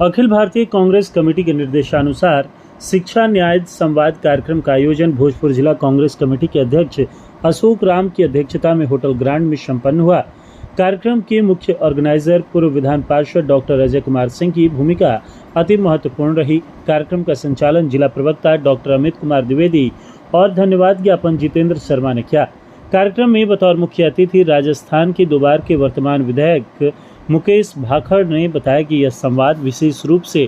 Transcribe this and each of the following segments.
Akhil Bharatiya Congress committee के निर्देशानुसार शिक्षा न्याय संवाद कार्यक्रम का आयोजन भोजपुर जिला कांग्रेस कमेटी के अध्यक्ष अशोक राम की अध्यक्षता में होटल ग्रांड में संपन्न हुआ। कार्यक्रम के मुख्य ऑर्गेनाइजर पूर्व विधान पार्षद डॉक्टर अजय कुमार सिंह की भूमिका अति महत्वपूर्ण रही। कार्यक्रम का संचालन जिला प्रवक्ता डॉक्टर अमित कुमार द्विवेदी और धन्यवाद ज्ञापन जितेंद्र शर्मा ने किया। कार्यक्रम में बतौर मुख्य अतिथि राजस्थान के 2 बार के वर्तमान विधायक मुकेश भाखड़ ने बताया कि यह संवाद विशेष रूप से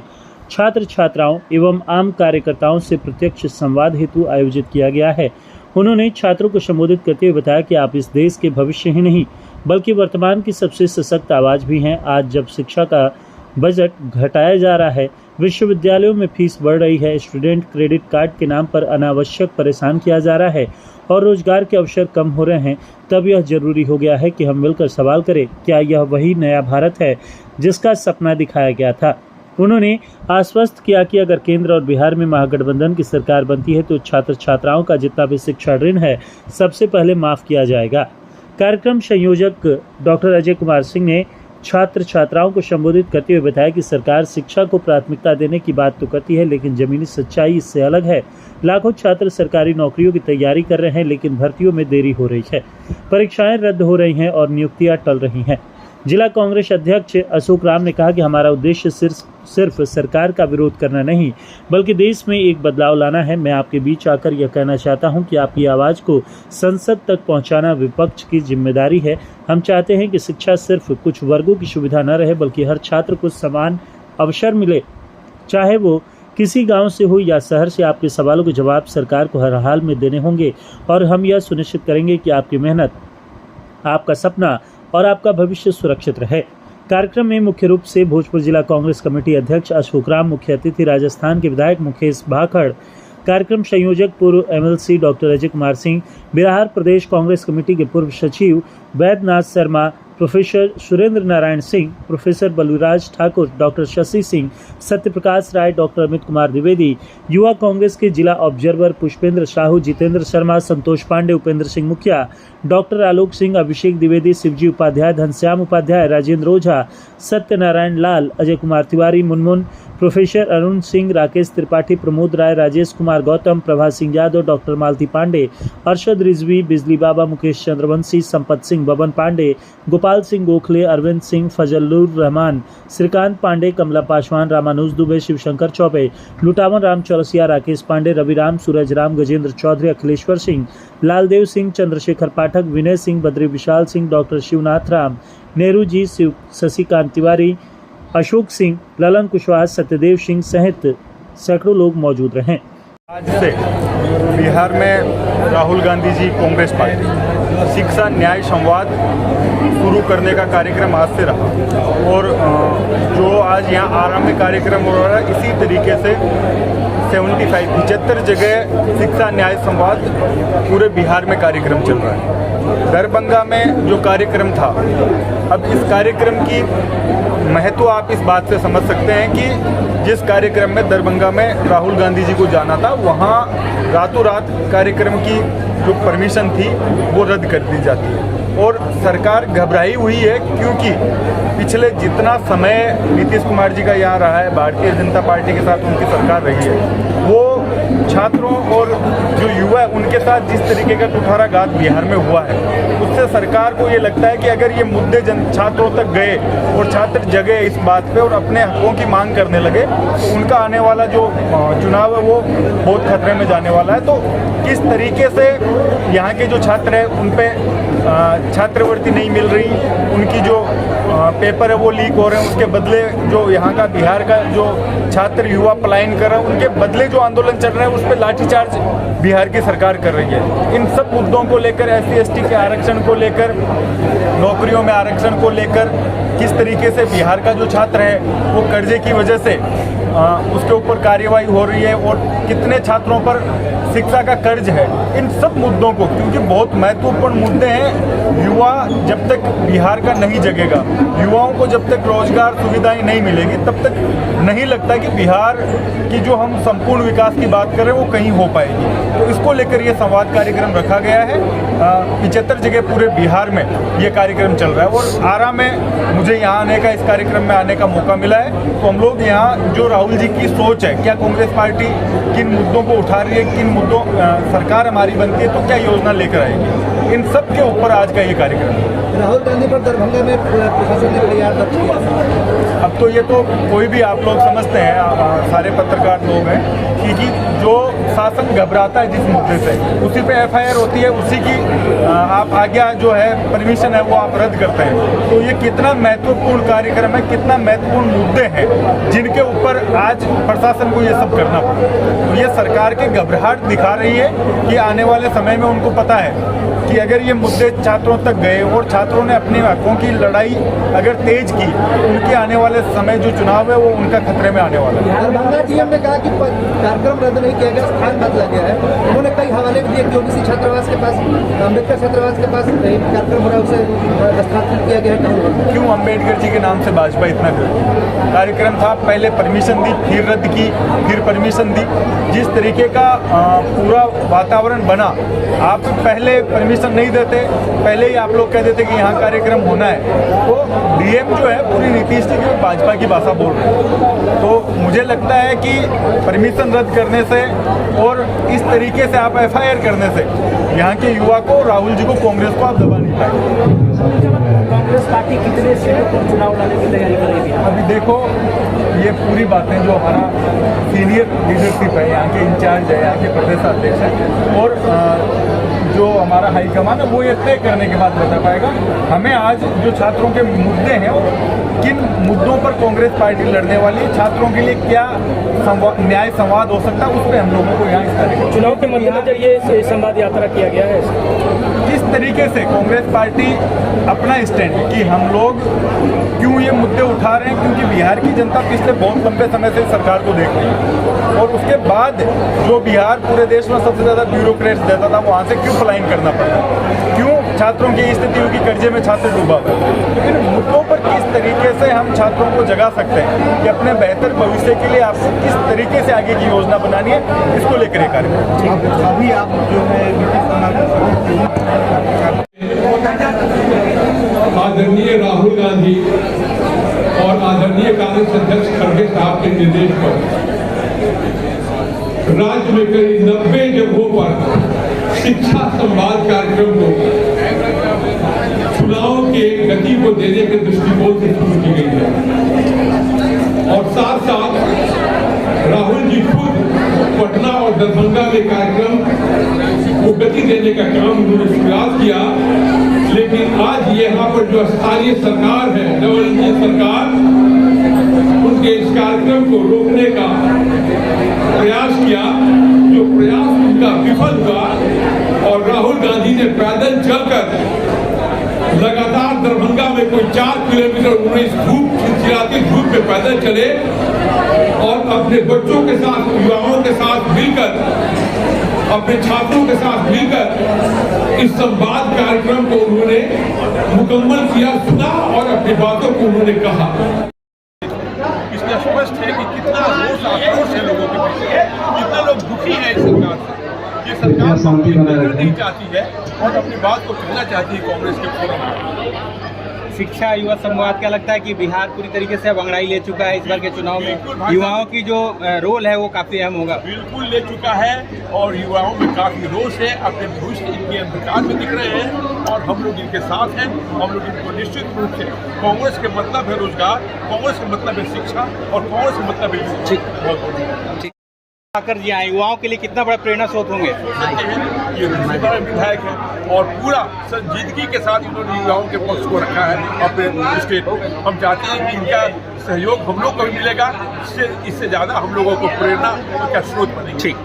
छात्र छात्राओं एवं आम कार्यकर्ताओं से प्रत्यक्ष संवाद हेतु आयोजित किया गया है। उन्होंने छात्रों को संबोधित करते हुए बताया कि आप इस देश के भविष्य ही नहीं बल्कि वर्तमान की सबसे सशक्त आवाज भी हैं। आज जब शिक्षा का बजट घटाया जा रहा है, विश्वविद्यालयों में फीस बढ़ रही है, स्टूडेंट क्रेडिट कार्ड के नाम पर अनावश्यक परेशान किया जा रहा है और रोजगार के अवसर कम हो रहे हैं, तब यह जरूरी हो गया है कि हम मिलकर सवाल करें, क्या यह वही नया भारत है जिसका सपना दिखाया गया था। उन्होंने आश्वस्त किया कि अगर केंद्र और बिहार में महागठबंधन की सरकार बनती है तो छात्र छात्राओं का जितना भी शिक्षा ऋण है सबसे पहले माफ किया जाएगा। कार्यक्रम संयोजक डॉक्टर अजय कुमार सिंह ने छात्र छात्राओं को संबोधित करते हुए बताया कि सरकार शिक्षा को प्राथमिकता देने की बात तो करती है, लेकिन जमीनी सच्चाई इससे अलग है। लाखों छात्र सरकारी नौकरियों की तैयारी कर रहे हैं, लेकिन भर्तियों में देरी हो रही है, परीक्षाएं रद्द हो रही हैं और नियुक्तियां टल रही हैं। जिला कांग्रेस अध्यक्ष अशोक राम ने कहा कि हमारा उद्देश्य सिर्फ सरकार का विरोध करना नहीं बल्कि देश में एक बदलाव लाना है। मैं आपके बीच आकर यह कहना चाहता हूं कि आपकी आवाज़ को संसद तक पहुंचाना विपक्ष की जिम्मेदारी है। हम चाहते हैं कि शिक्षा सिर्फ कुछ वर्गों की सुविधा न रहे बल्कि हर छात्र को समान अवसर मिले, चाहे वो किसी गांव से हो या शहर से। आपके सवालों के जवाब सरकार को हर हाल में देने होंगे और हम यह सुनिश्चित करेंगे कि आपकी मेहनत, आपका सपना और आपका भविष्य सुरक्षित रहे। कार्यक्रम में मुख्य रूप से भोजपुर जिला कांग्रेस कमेटी अध्यक्ष अशोक राम, मुख्य अतिथि राजस्थान के विधायक मुकेश भाखड़, कार्यक्रम संयोजक पूर्व एमएलसी डॉक्टर अजय कुमार सिंह, बिहार प्रदेश कांग्रेस कमेटी के पूर्व सचिव Baidyanath Sharma, professor Surendra Narayan Singh, professor Baluraj Thakur, doctor Shashi Singh, Satyaprakash Rai, doctor Amit Kumar Dwivedi, युवा कांग्रेस के जिला ऑब्जर्वर पुष्पेंद्र साहू, जितेंद्र शर्मा, संतोष पांडे, उपेंद्र सिंह मुखिया, डॉक्टर आलोक सिंह, अभिषेक द्विवेदी, शिवजी उपाध्याय, घनश्याम उपाध्याय, राजेंद्र ओझा, सत्यनारायण लाल, अजय कुमार तिवारी, मुनमुन, प्रोफेसर अरुण सिंह, राकेश त्रिपाठी, प्रमोद राय, राजेश कुमार गौतम, प्रभा सिंह यादव, डॉक्टर मालती पांडे, अरशद रिजवी, बिजली बाबा, मुकेश चंद्रवंशी, संपत सिंह, बबन पांडे, गोपाल सिंह गोखले, अरविंद सिंह, फजलुर रहमान, श्रीकांत पांडे, कमला पासवान, रामानुज दुबे, शिवशंकर चौबे, लुटावन राम चौरसिया, राकेश पांडे, रविराम, सूरज राम, गजेंद्र चौधरी, अखिलेश्वर सिंह, लालदेव सिंह, चंद्रशेखर पाठक, विनय सिंह, बद्री विशाल सिंह, डॉक्टर शिवनाथ राम, नेहरू जी, शशिकांत तिवारी, अशोक सिंह, ललन कुशवाहा, सत्यदेव सिंह सहित सैकड़ों लोग मौजूद रहे। आज से बिहार में राहुल गांधी जी कांग्रेस पार्टी शिक्षा न्याय संवाद शुरू करने का कार्यक्रम आज से रहा और जो आज यहाँ आरंभ कार्यक्रम हो रहा है, इसी तरीके से 75 जगह शिक्षा न्याय संवाद पूरे बिहार में कार्यक्रम चल रहा है। दरभंगा में जो कार्यक्रम था, अब इस कार्यक्रम की महत्व आप इस बात से समझ सकते हैं कि जिस कार्यक्रम में दरभंगा में राहुल गांधी जी को जाना था, वहाँ रातों रात कार्यक्रम की जो परमिशन थी वो रद्द कर दी जाती है और सरकार घबराई हुई है, क्योंकि पिछले जितना समय नीतीश कुमार जी का यहाँ रहा है, भारतीय जनता पार्टी के साथ उनकी सरकार रही है, वो छात्रों और जो युवा है उनके साथ जिस तरीके का कुठाराघात बिहार में हुआ है, उससे सरकार को ये लगता है कि अगर ये मुद्दे छात्रों तक गए और छात्र जगे इस बात पे और अपने हकों की मांग करने लगे, तो उनका आने वाला जो चुनाव है वो बहुत खतरे में जाने वाला है। तो किस तरीके से यहाँ के जो छात्र हैं उन पे छात्रवृत्ति नहीं मिल रही, उनकी जो पेपर है वो लीक हो रहे हैं, उसके बदले जो यहाँ का बिहार का जो छात्र युवा पलायन कर रहे हैं, उनके बदले जो आंदोलन चल रहे हैं उस पर लाठीचार्ज बिहार की सरकार कर रही है। इन सब मुद्दों को लेकर, SC/ST के आरक्षण को लेकर, नौकरियों में आरक्षण को लेकर, किस तरीके से बिहार का जो छात्र है वो कर्जे की वजह से उसके ऊपर कार्यवाही हो रही है और कितने छात्रों पर शिक्षा का कर्ज है, इन सब मुद्दों को, क्योंकि बहुत महत्वपूर्ण मुद्दे हैं। युवा जब तक बिहार का नहीं जगेगा, युवाओं को जब तक रोजगार सुविधाएं नहीं मिलेगी, तब तक नहीं लगता कि बिहार की जो हम संपूर्ण विकास की बात कर रहे हैं वो कहीं हो पाएगी। तो इसको लेकर ये संवाद कार्यक्रम रखा गया है। 75 जगह पूरे बिहार में ये कार्यक्रम चल रहा है और आरा में मुझे यहाँ आने का, इस कार्यक्रम में आने का मौका मिला है। तो हम लोग यहाँ जो राहुल जी की सोच है, क्या कांग्रेस पार्टी किन मुद्दों को उठा रही है, किन मुद्दों सरकार हमारी बनती है तो क्या योजना लेकर आएगी, इन सब के ऊपर आज का ये कार्यक्रम है। राहुल गांधी पर दरभंगा में प्रशासन ने तैयार दर्ज किया। अब तो ये तो कोई भी आप लोग समझते हैं, सारे पत्रकार लोग हैं कि जो शासन घबराता है जिस मुद्दे से, उसी पे एफआईआर होती है, उसी की आप आज्ञा जो है, परमिशन है, वो आप रद्द करते हैं। तो ये कितना महत्वपूर्ण कार्यक्रम है, कितना महत्वपूर्ण मुद्दे हैं जिनके ऊपर आज प्रशासन को ये सब करना पड़ा। तो ये सरकार की घबराहट दिखा रही है कि आने वाले समय में उनको पता है कि अगर ये मुद्दे छात्रों तक गए और छात्रों ने अपने हकों की लड़ाई अगर तेज की, उनके आने वाले समय जो चुनाव है वो उनका खतरे में आने वाला है। दरभंगा डीएम ने कहा कि कार्यक्रम रद्द नहीं किया गया, स्थान बदला गया है। उन्होंने कई हवाले भी दिए कि ओबीसी छात्रावास के पास, अम्बेडकर छात्रावास के पास कार्यक्रम हो रहा है, उसे स्थापित किया गया है। क्यों अम्बेडकर जी के नाम से भाजपा इतना करती? कार्यक्रम था, पहले परमिशन दी, फिर रद्द की, फिर परमिशन दी। जिस तरीके का पूरा वातावरण बना, आप पहले परमिशन नहीं देते, पहले ही आप लोग कह देते कि यहाँ कार्यक्रम होना है, तो डीएम जो है पूरी नीतीश जी की भाजपा की भाषा बोल रहे हैं। तो मुझे लगता है कि परमिशन रद्द करने से और इस तरीके से आप एफआईआर करने से यहाँ के युवा को, राहुल जी को, कांग्रेस को आप दबा नहीं पाएंगे। कांग्रेस पार्टी कितने सीटों पर चुनाव लड़ने की तैयारी करेगी? अभी देखो, ये पूरी बातें जो हमारा सीनियर लीडरशिप है, यहाँ के इंचार्ज है, यहाँ के प्रदेश अध्यक्ष है और जो हमारा हाईकमान है, वो ये तय करने के बाद बता पाएगा। हमें आज जो छात्रों के मुद्दे हैं, किन मुद्दों पर कांग्रेस पार्टी लड़ने वाली है, छात्रों के लिए क्या न्याय संवाद हो सकता है, उस पर हम लोगों को यहाँ इस कार्यक्रम चुनाव के मद्देनजर ये संवाद यात्रा किया गया है। किस तरीके से कांग्रेस पार्टी अपना स्टैंड कि हम लोग क्यों ये मुद्दे उठा रहे हैं, क्योंकि बिहार की जनता पिछले बहुत लंबे समय से सरकार को देख रही है और उसके बाद जो बिहार पूरे देश में सबसे ज़्यादा ब्यूरोक्रेट्स देता था, वहाँ से क्यों पलायन करना पड़ा, क्यों छात्रों की स्थिति होगी, कर्जे में छात्र डूबा हुआ है। तो इन मुद्दों पर किस तरीके से हम छात्रों को जगा सकते हैं कि अपने बेहतर भविष्य के लिए आपको किस तरीके से आगे की योजना बनानी है, इसको लेकर ये कार्यक्रम। अभी आप जो है आदरणीय राहुल गांधी और आदरणीय कांग्रेस अध्यक्ष खड़गे साहब के निर्देश पर राज्य में करीब 90 जगहों पर शिक्षा संवाद कार्यक्रम को चुनाव के गति को देने के दृष्टिकोण से शुरू की गई है और साथ साथ राहुल जी खुद पटना और दरभंगा में कार्यक्रम को गति देने का काम उन्होंने शुरुआत किया। लेकिन आज यहाँ पर जो स्थानीय सरकार है, डबल इंजन सरकार, उनके इस कार्यक्रम को रोकने का प्रयास किया, जो प्रयास उनका विफल हुआ और राहुल गांधी ने पैदल चलकर लगातार दरभंगा में कोई 4 किलोमीटर उन्होंने इस धूप, चिलचिलाती धूप में पैदल चले और अपने बच्चों के साथ, युवाओं के साथ मिलकर, अपने छात्रों के साथ मिलकर इस संवाद कार्यक्रम को उन्होंने मुकम्मल किया, सुना और अपनी बातों को उन्होंने कहा। इसलिए स्पष्ट है कि कितना रोष आक्रोश है लोगों के पीछे, कितना लोग दुखी है इस सरकार से। ये सरकार शांति नहीं चाहती है और अपनी बात को कहना चाहती है कांग्रेस के फोरम में। शिक्षा युवा संवाद, क्या लगता है कि बिहार पूरी तरीके से अब अंगड़ाई ले चुका है इस बार के चुनाव में? युवाओं की जो रोल है वो काफी अहम होगा। बिल्कुल ले चुका है और युवाओं में काफी रोष है, अपने भविष्य इनके अंधकार में दिख रहे हैं और हम लोग इनके साथ हैं। हम लोग इनको निश्चित रूप से, कांग्रेस के मतलब है रोजगार, कांग्रेस के मतलब है शिक्षा और कांग्रेस के मतलब है आकर जी आए, युवाओं के लिए कितना बड़ा प्रेरणा स्रोत होंगे। ये बड़ा विधायक है और पूरा संजीदगी के साथ इन्होंने युवाओं के पक्ष को रखा है अपने स्टेट। हम चाहते हैं कि इनका सहयोग हम लोग को भी मिलेगा, इससे ज़्यादा हम लोगों को प्रेरणा का स्रोत बनेगा। ठीक।